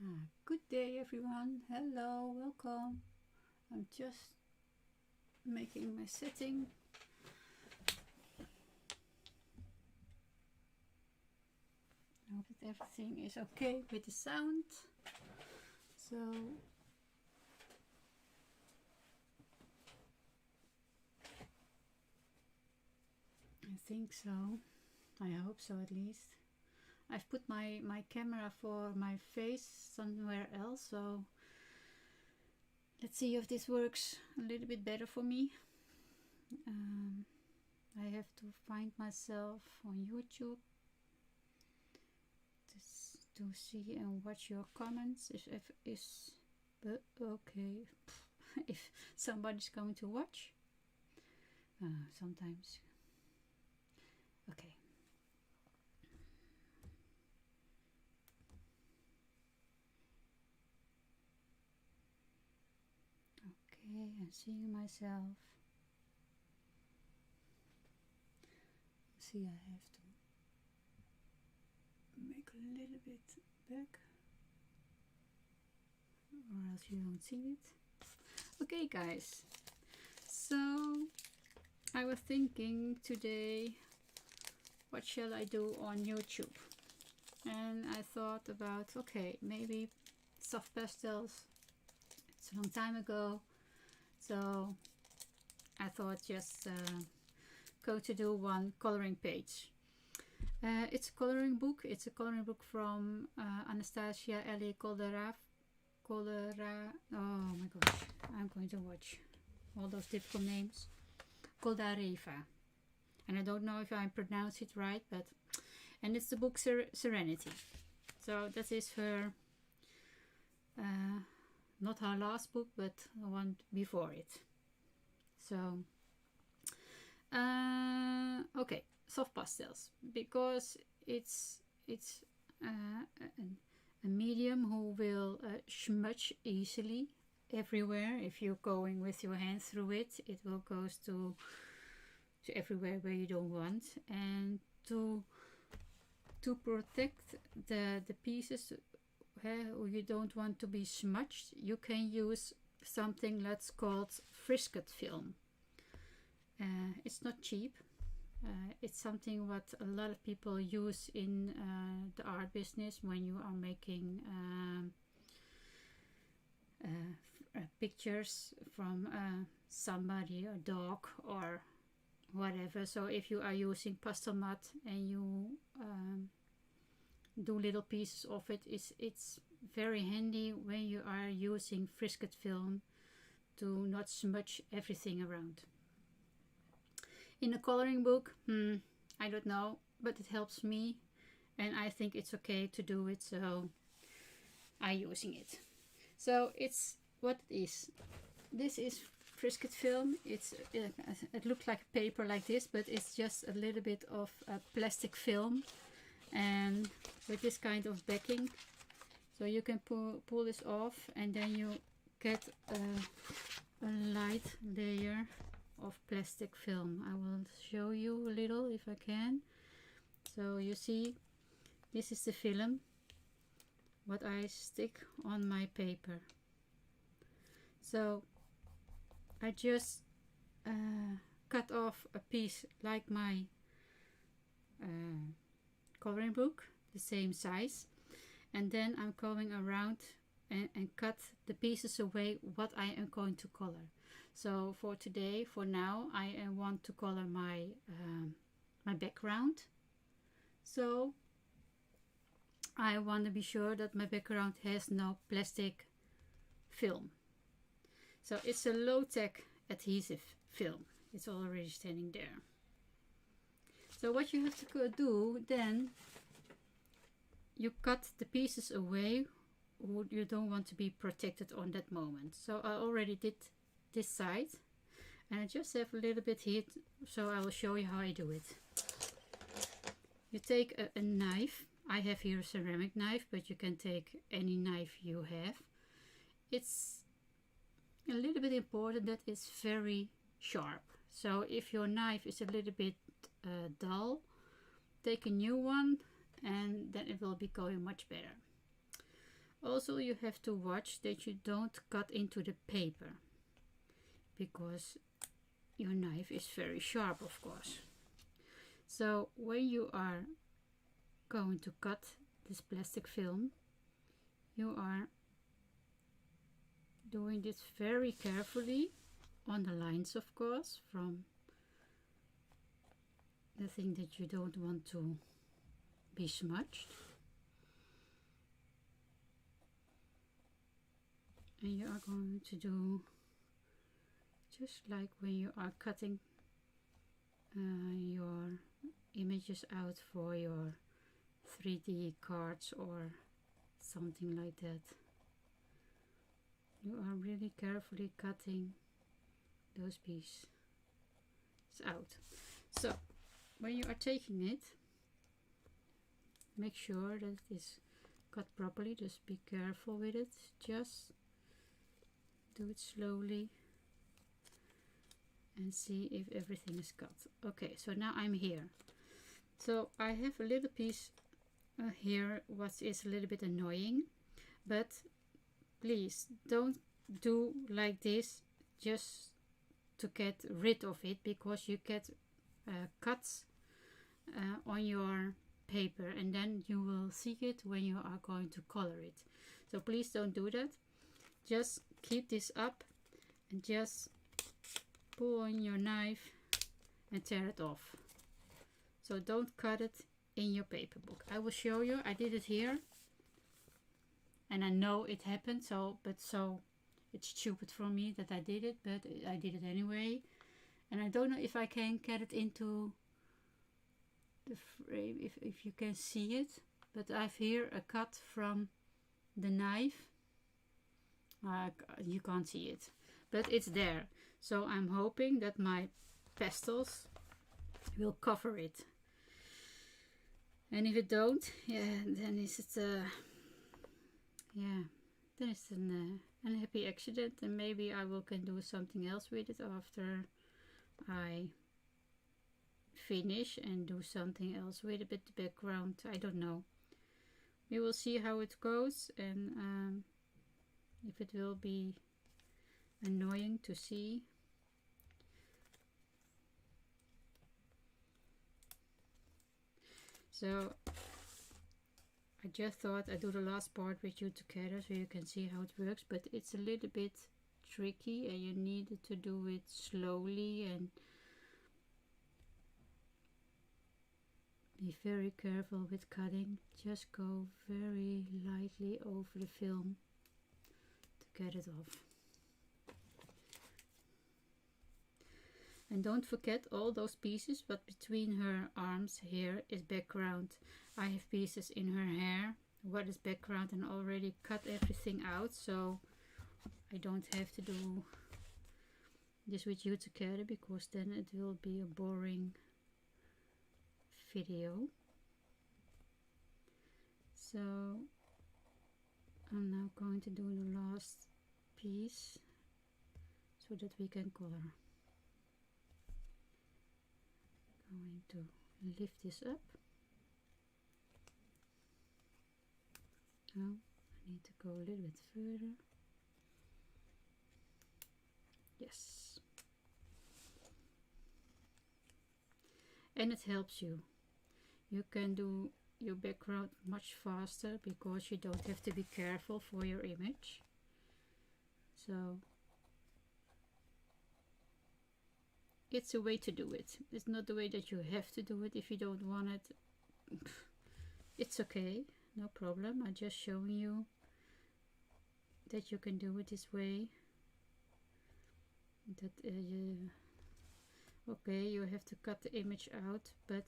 Good day everyone, hello, welcome. I'm just making my setting. I hope that everything is okay with the sound. So I think so, I hope so at least. I've put my camera for my face somewhere else, so let's see if this works a little bit better for me. I have to find myself on YouTube to see and watch your comments. But okay, if somebody's going to watch, sometimes. Okay. Okay, I'm seeing myself. See, I have to make a little bit back, or else you don't see it. Okay, guys. So I was thinking today, what shall I do on YouTube? And I thought about, okay, maybe soft pastels. It's a long time ago, so I thought just go to do one coloring page. It's a coloring book. It's a coloring book from Anastasia Ellie Kolderaf. Oh my gosh, I'm going to watch all those difficult names. Koldareva, and I don't know if I pronounce it right, but and it's the book Serenity. So that is her, not her last book, but the one before it. So okay, soft pastels, because it's a medium who will smudge easily everywhere. If you're going with your hand through it, it will go to everywhere where you don't want. And to protect the pieces you don't want to be smudged, you can use something that's called frisket film. It's not cheap. It's something what a lot of people use in the art business when you are making pictures from somebody, a dog or whatever. So if you are using pastel mat and you do little pieces of it, it's very handy when you are using frisket film to not smudge everything around. In a coloring book, I don't know, but it helps me and I think it's okay to do it, so I'm using it. So it's what it is. This is frisket film. It looks like paper like this, but it's just a little bit of plastic film, and with this kind of backing, so you can pull this off, and then you get a light layer of plastic film. I will show you a little if I can. So you see, this is the film what I stick on my paper. So I just cut off a piece like my coloring book, the same size, and then I'm going around and cut the pieces away what I am going to color. So for today, for now, I want to color my my background. So I want to be sure that my background has no plastic film. So it's a low-tech adhesive film. It's already standing there. So what you have to do then, you cut the pieces away you don't want to be protected on that moment. So I already did this side, and I just have a little bit here, so I will show you how I do it. You take a knife. I have here a ceramic knife, but you can take any knife you have. It's a little bit important that it's very sharp. So if your knife is a little bit dull, take a new one and then it will be going much better. Also, you have to watch that you don't cut into the paper, because your knife is very sharp, of course. So when you are going to cut this plastic film, you are doing this very carefully on the lines, of course, from the thing that you don't want to be smudged. And you are going to do just like when you are cutting your images out for your 3D cards or something like that. You are really carefully cutting those pieces out. So when you are taking it, make sure that it is cut properly. Just be careful with it. Just do it slowly and see if everything is cut. Okay, so now I'm here. So I have a little piece here what is a little bit annoying, but please don't do like this just to get rid of it, because you get cuts on your paper, and then you will see it when you are going to color it. So please don't do that. Just keep this up and just pull on your knife and tear it off. So don't cut it in your paper book. I will show you. I did it here, and I know it happened, so it's stupid for me that I did it, but I did it anyway. And I don't know if I can get it into the frame, if you can see it, but I've here a cut from the knife. You can't see it, but it's there. So I'm hoping that my pastels will cover it. And if it don't, then it's then it's an unhappy accident, and maybe I can do something else with it after I finish and do something else with a bit the background. I don't know. We will see how it goes, and if it will be annoying to see. So I just thought I'd do the last part with you together so you can see how it works, but it's a little bit tricky and you need to do it slowly and be very careful with cutting. Just go very lightly over the film to get it off. And don't forget all those pieces, but between her arms here is background. I have pieces in her hair, what is background, and already cut everything out, so I don't have to do this with you together, because then it will be a boring video. So I'm now going to do the last piece so that we can color. Going to lift this up. Now I need to go a little bit further. Yes. And it helps you. You can do your background much faster because you don't have to be careful for your image. So it's a way to do it. It's not the way that you have to do it. If you don't want it, it's okay, no problem. I'm just showing you that you can do it this way. That okay, you have to cut the image out, but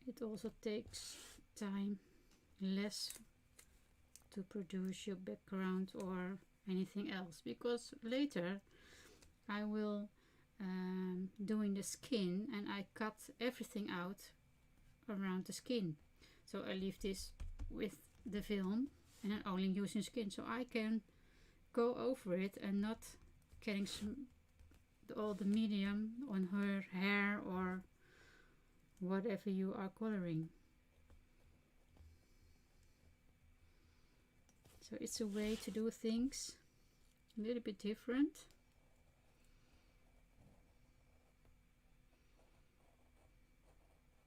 it also takes time, less, to produce your background or anything else, because later I will doing the skin and I cut everything out around the skin. So I leave this with the film and I'm only using skin, so I can go over it and not getting all the medium on her hair or whatever you are coloring. So it's a way to do things a little bit different.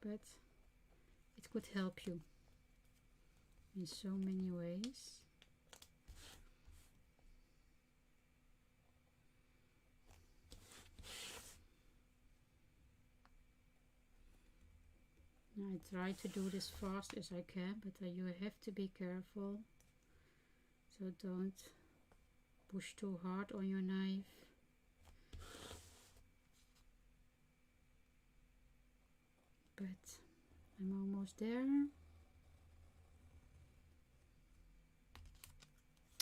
But it could help you in so many ways. I try to do this fast as I can, but you have to be careful. So don't push too hard on your knife. But I'm almost there.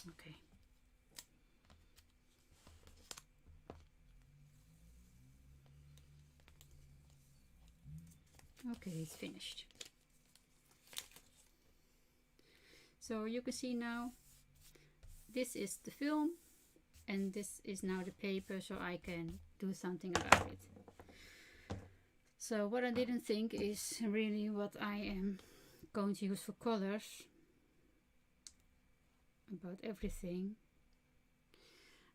Okay. Okay, it's finished. So you can see now, this is the film and this is now the paper, so I can do something about it. So what I didn't think is really what I am going to use for colors, about everything.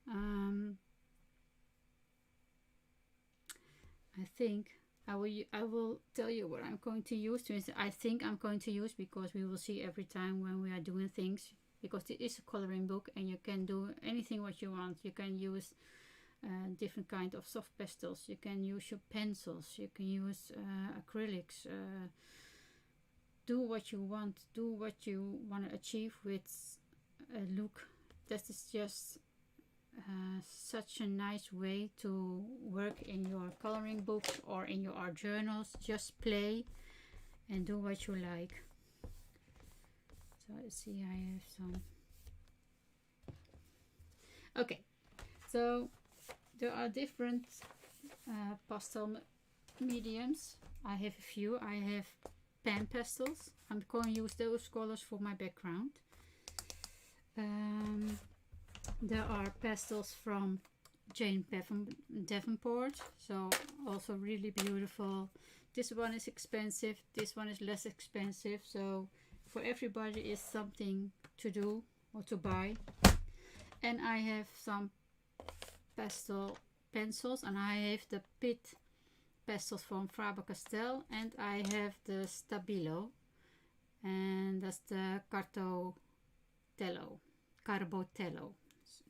I think I will tell you what I'm going to use. I think I'm going to use, because we will see every time when we are doing things, because it is a coloring book and you can do anything what you want. You can use different kind of soft pastels, you can use your pencils, you can use acrylics, do what you want, do what you want to achieve with a look. That is just such a nice way to work in your coloring books or in your art journals. Just play and do what you like. So let's see, I have some. Okay, so there are different pastel mediums. I have a few. I have pan pastels. I'm going to use those colors for my background. There are pastels from Jane Davenport, so also really beautiful. This one is expensive, this one is less expensive, so for everybody is something to do or to buy. And I have some pastel pencils, and I have the Pit pastels from Faber-Castell, and I have the Stabilo, and that's the Carbotello,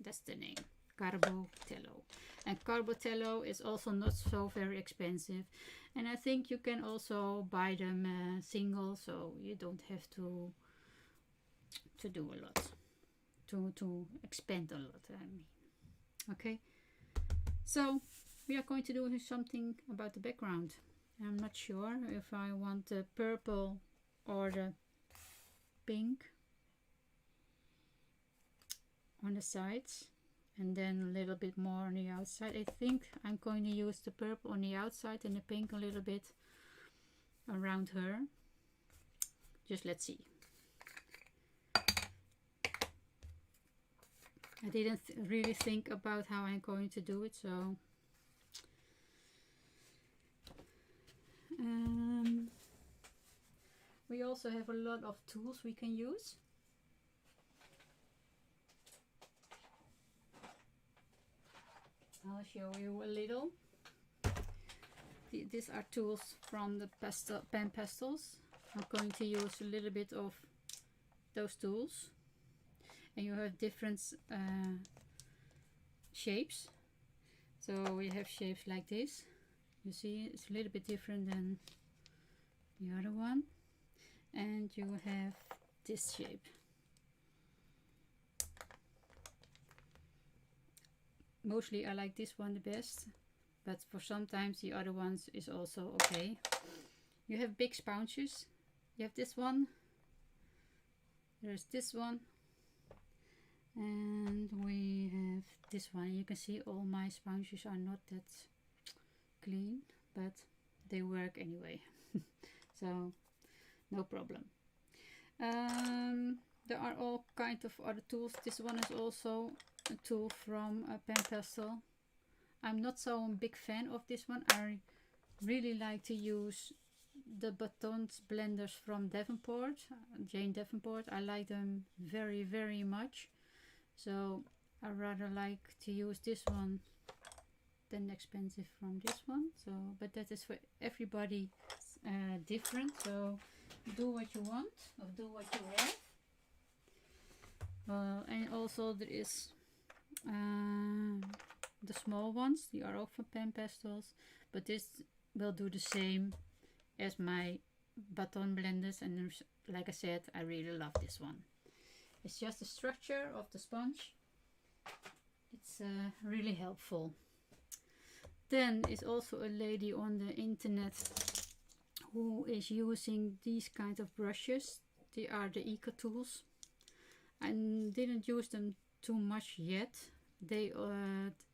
that's the name, Carbotello. And Carbotello is also not so very expensive, and I think you can also buy them single, so you don't have to do a lot, to expend a lot, I mean. Okay, so we are going to do something about the background. I'm not sure if I want the purple or the pink on the sides, and then a little bit more on the outside. I think I'm going to use the purple on the outside and the pink a little bit around her. Just let's see. I didn't really think about how I'm going to do it, so we also have a lot of tools we can use. I'll show you a little. These are tools from the pan pastels. I'm going to use a little bit of those tools. And you have different shapes. So we have shapes like this. You see, it's a little bit different than the other one. And you have this shape. Mostly I like this one the best, but for sometimes the other ones is also okay. You have big sponges. You have this one. There's this one. And we have this one. You can see all my sponges are not that clean, but they work anyway. So no problem. There are all kinds of other tools. This one is also a tool from a pan pastel. I'm not so a big fan of this one. I really like to use the batons blenders from Davenport, Jane Davenport. I like them very, very much. So I rather like to use this one than the expensive from this one. So, but that is for everybody different. So do what you want or do what you have. And also there is the small ones, the are also pen pastels, but this will do the same as my baton blenders, and like I said, I really love this one. It's just the structure of the sponge. It's really helpful. Then is also a lady on the internet who is using these kind of brushes. They are the Eco Tools. I didn't use them too much yet.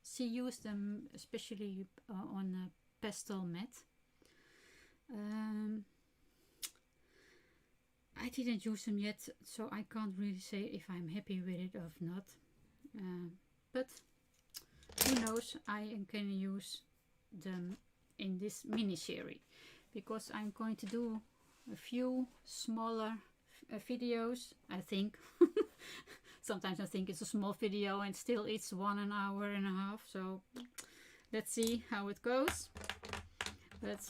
She used them especially on a pastel matte. I didn't use them yet, so I can't really say if I'm happy with it or not. But who knows, I can use them in this mini series, because I'm going to do a few smaller videos, I think. Sometimes I think it's a small video and still it's 1 hour and a half, so let's see how it goes. But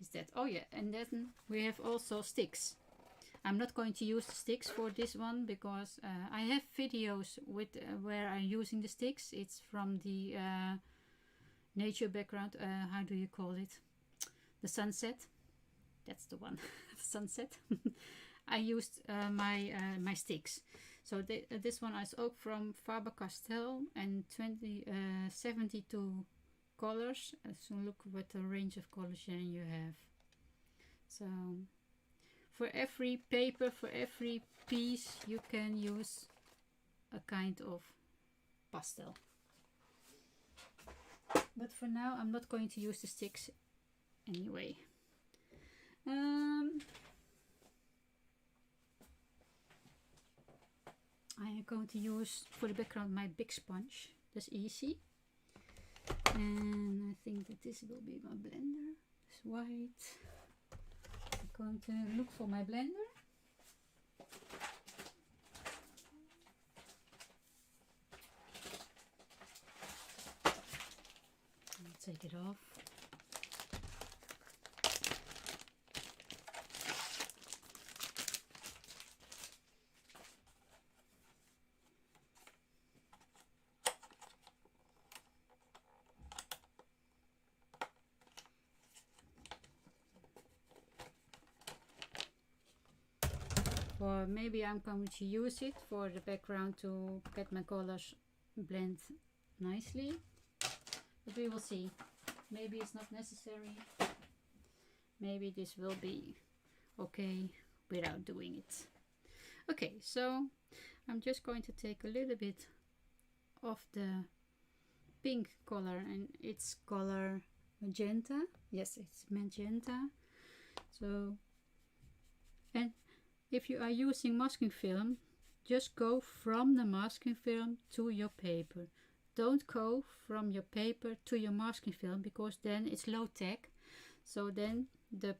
is that, oh yeah, and then we have also sticks. I'm not going to use the sticks for this one because I have videos with where I'm using the sticks. It's from the nature background, how do you call it? The sunset. That's the one. Sunset. I used my sticks. So this one is ook from Faber-Castell and 72 colors. So look what the range of colors you have. So for every paper, for every piece, you can use a kind of pastel. But for now, I'm not going to use the sticks anyway. I am going to use for the background my big sponge. That's easy. And I think that this will be my blender. It's white. I'm going to look for my blender. I'll take it off. Or maybe I'm going to use it for the background to get my colors blend nicely. But we will see. Maybe it's not necessary. Maybe this will be okay without doing it. Okay, so I'm just going to take a little bit of the pink color, and it's color magenta. Yes, it's magenta. So, and if you are using masking film, just go from the masking film to your paper. Don't go from your paper to your masking film, because then it's low tech. So then the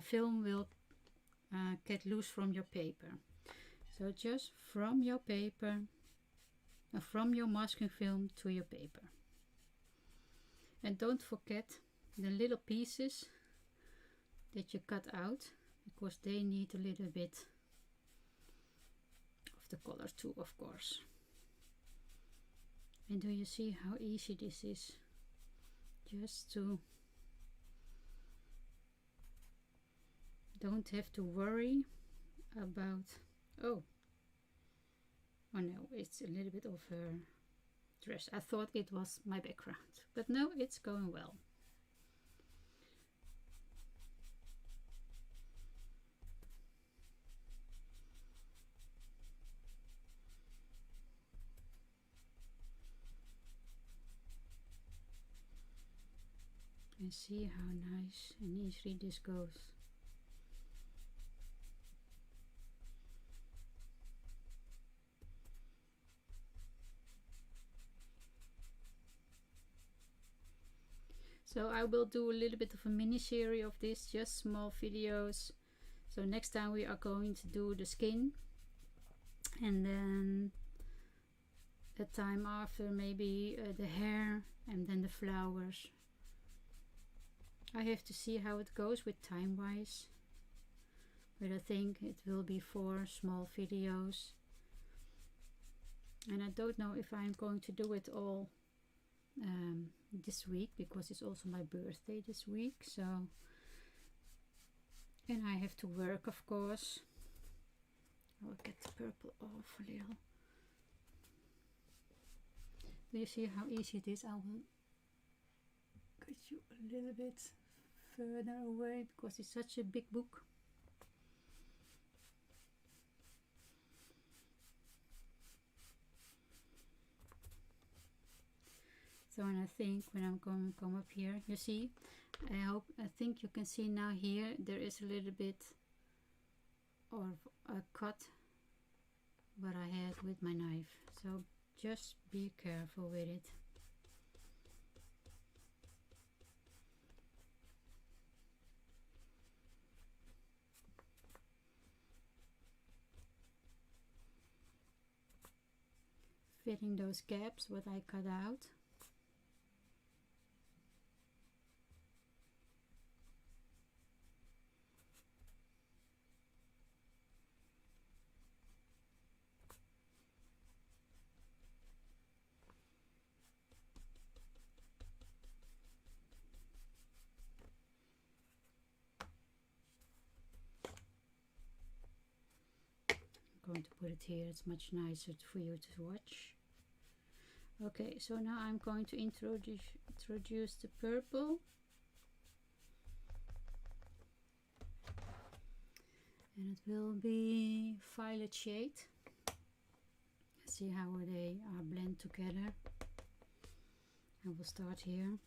film will get loose from your paper. So just from your paper, from your masking film to your paper. And don't forget the little pieces that you cut out, because they need a little bit of the color too, of course. And do you see how easy this is? Just to don't have to worry about, oh no, it's a little bit of her dress. I thought it was my background, but no, it's going well. And see how nice and easily this goes. So I will do a little bit of a mini series of this, just small videos. So next time we are going to do the skin, and then the time after maybe the hair, and then the flowers. I have to see how it goes with time wise, but I think it will be 4 small videos, and I don't know if I'm going to do it all this week, because it's also my birthday this week. So, and I have to work, of course. I will get the purple off a little. Do you see how easy it is? I will get you a little bit further away because it's such a big book. So, and I think when I'm going to come up here, you see, I think you can see now here there is a little bit of a cut what I had with my knife. So just be careful with it. Fitting those gaps what I cut out. Going to put it here, it's much nicer for you to watch. Okay, so now I'm going to introduce the purple, and it will be violet shade. Let's see how they are blend together. I will start here.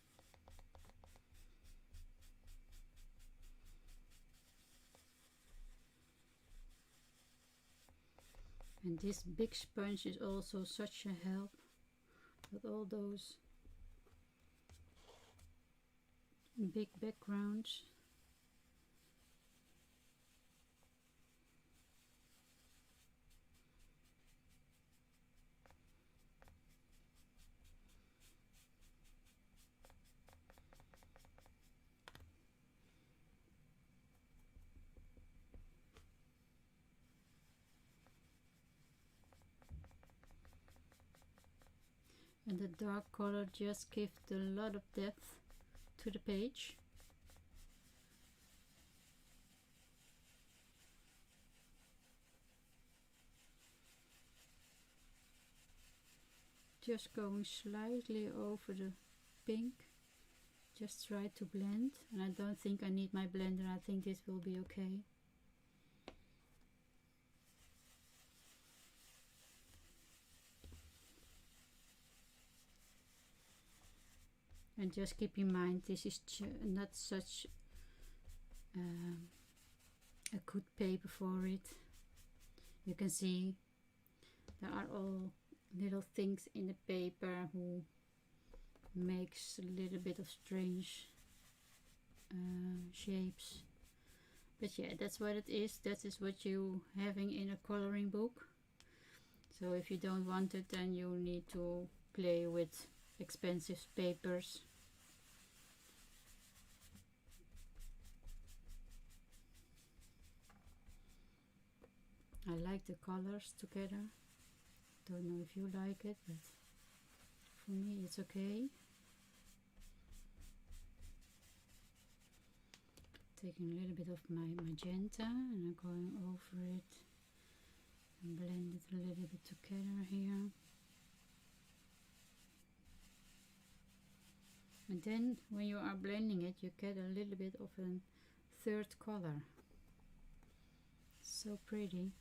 And this big sponge is also such a help with all those big backgrounds. And the dark color just gives a lot of depth to the page. Just going slightly over the pink. Just try to blend, and I don't think I need my blender. I think this will be okay. And just keep in mind, this is not such a good paper for it. You can see there are all little things in the paper who makes a little bit of strange shapes. But yeah, that's what it is. That is what you having in a coloring book. So if you don't want it, then you need to play with expensive papers. I like the colors together. Don't know if you like it, but for me it's okay. Taking a little bit of my magenta and I'm going over it and blend it a little bit together here. And then when you are blending it, you get a little bit of a third color. So pretty.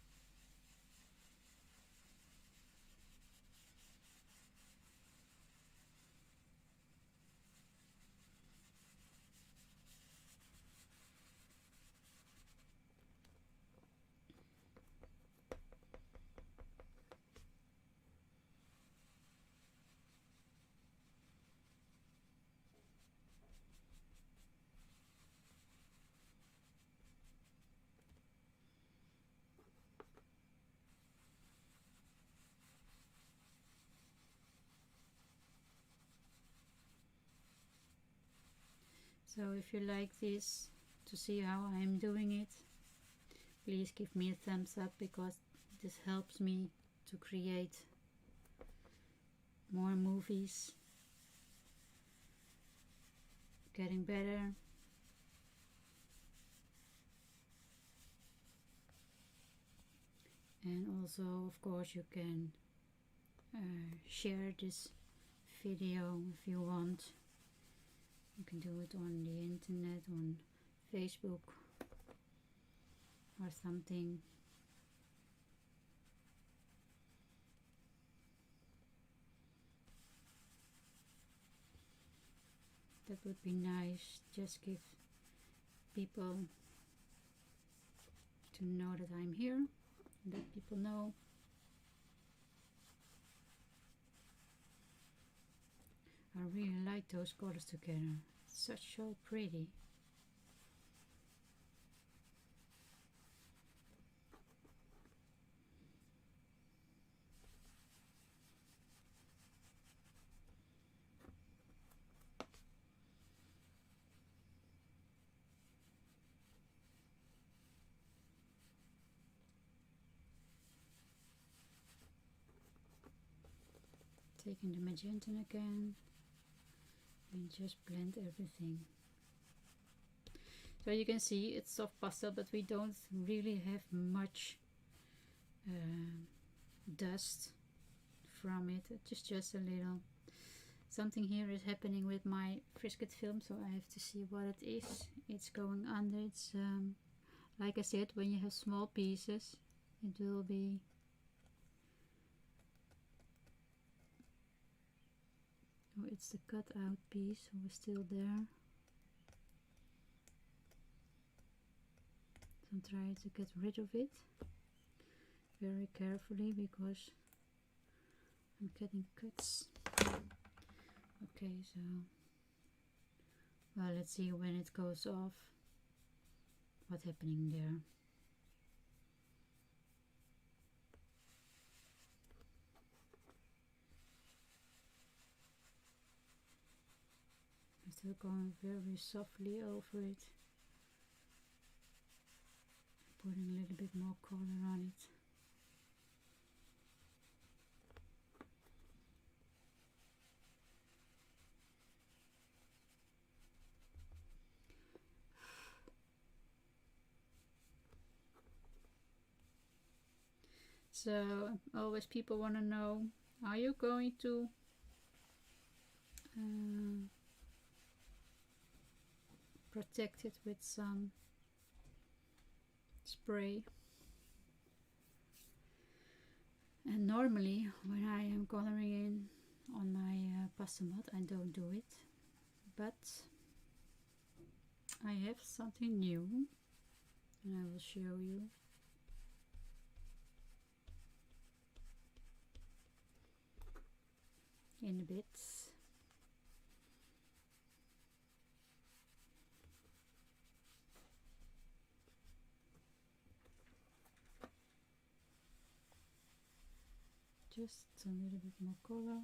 So if you like this, to see how I am doing it, please give me a thumbs up, because this helps me to create more movies, getting better. And also, of course, you can share this video if you want. You can do it on the internet, on Facebook or something. That would be nice. Just give people to know that I'm here, that people know. I really like those colors together. It's such so pretty. Taking the magenta again and just blend everything. So you can see it's soft pastel, but we don't really have much dust from it. It's just a little. Something here is happening with my Frisket film, so I have to see what it is. It's going under. It's like I said, when you have small pieces, it will be it's the cut out piece, so we're still there. So I'm trying to get rid of it very carefully, because I'm getting cuts. Okay, so well, let's see when it goes off what's happening there. I'm still going very softly over it, putting a little bit more color on it. So always people want to know, are you going to protect it with some spray? And normally when I am coloring in on my pastel mat, I don't do it, but I have something new and I will show you. In a bit. Just a little bit more color.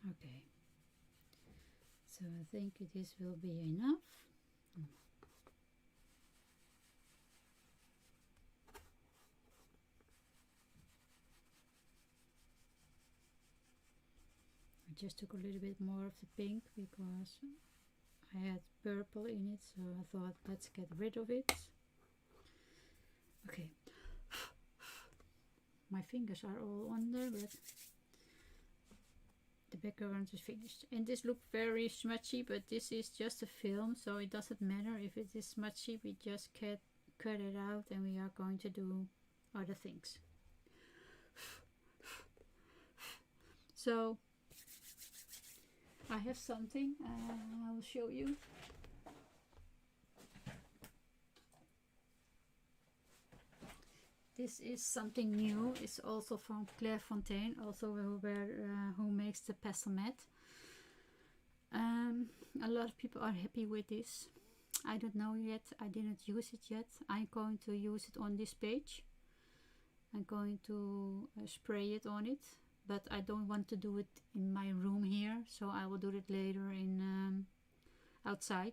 Okay, so I think this will be enough. I just took a little bit more of the pink because I had purple in it, so I thought let's get rid of it. Okay, my fingers are all under, but the background is finished. And this looked very smudgy, but this is just a film, so it doesn't matter if it is smudgy. We just cut it out and we are going to do other things. So I have something I will show you. This is something new. It's also from Clairefontaine, also who makes the pastel mat. A lot of people are happy with this. I don't know yet. I didn't use it yet. I'm going to use it on this page. I'm going to spray it on it, but I don't want to do it in my room here, so I will do it later in outside.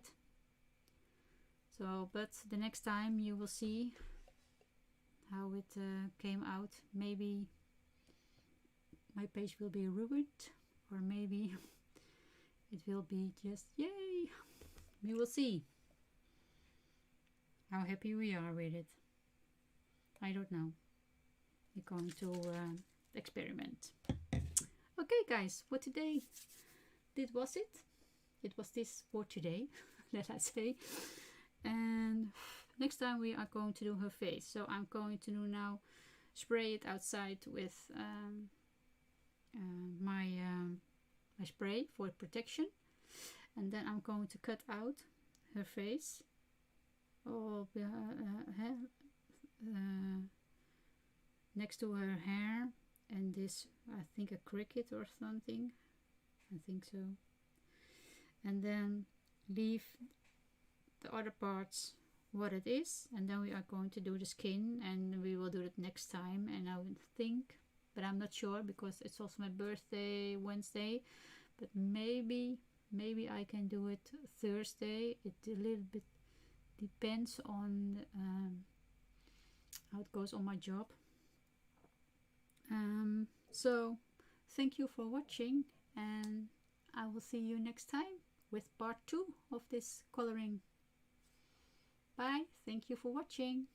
So, but the next time you will see how it came out. Maybe my page will be ruined, or maybe it will be just yay. We will see how happy we are with it. I don't know. We're going to experiment. Okay guys, for today this was it. It was this for today, let us say. And next time we are going to do her face. So I'm going to now spray it outside with my spray for protection. And then I'm going to cut out her face. Next to her hair. And this, I think, a cricket or something. I think so. And then leave the other parts what it is, and then we are going to do the skin, and we will do it next time. And I would think, but I'm not sure because it's also my birthday Wednesday, but maybe I can do it Thursday. It a little bit depends on how it goes on my job. So thank you for watching, and I will see you next time with part 2 of this coloring. Bye. Thank you for watching.